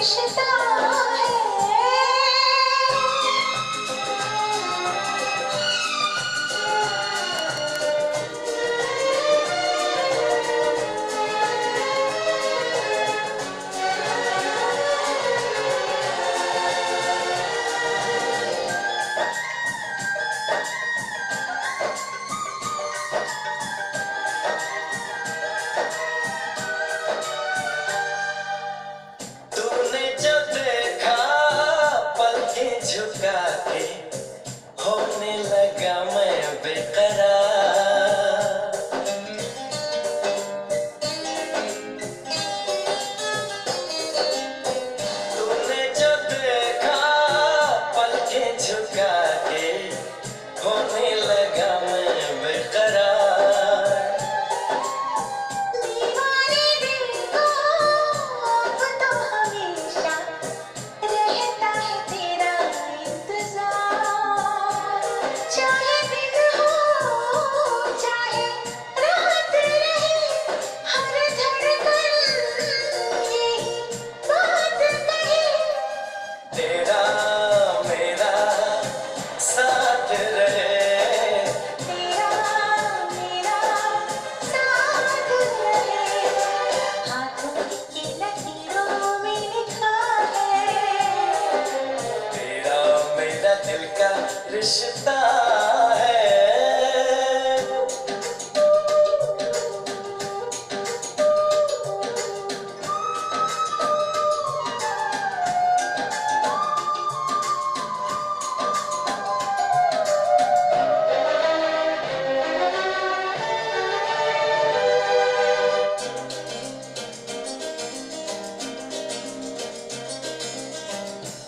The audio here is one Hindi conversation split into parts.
रिश्ता है। तूने जो देखा पलकें झुका के होने लगा मैं बेकरार। तूने जो देखा पलकें झुका के होने लगा मैं बेकरार। दीवाने दिल को अब तो हमेशा रहता है तेरा इंतजार। चाहे दिन हो चाहे रात रहे, हर धड़कन यही बात कहे। तेरा मेरा साथ रहे, तेरा मेरा साथ रहे, हाथों की लकीरों में लिखा है। तेरा मेरा दिल का रिश्ता है।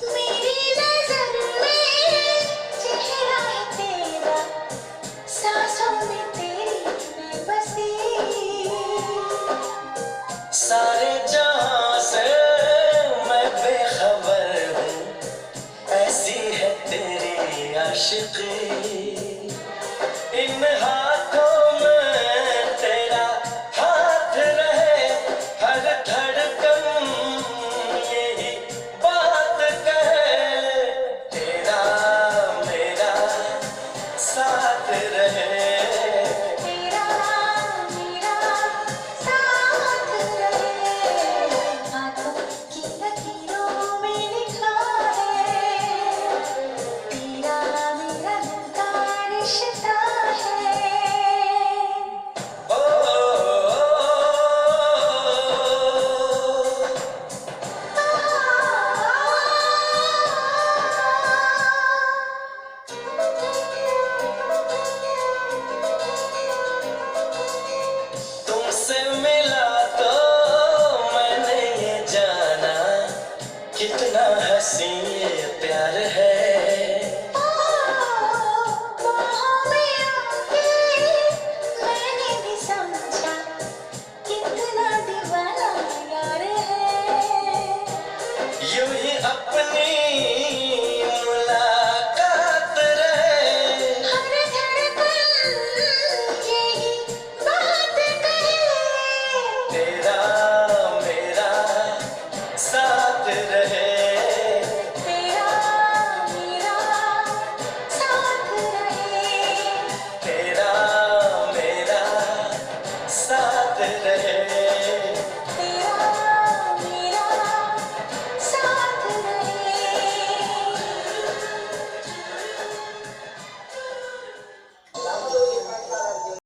मेरी नज़र में चेहरा है तेरा, सांसों में तेरी बेबसी। सारे जहां से मैं बेखबर हूँ, ऐसी है तेरी आशिकी।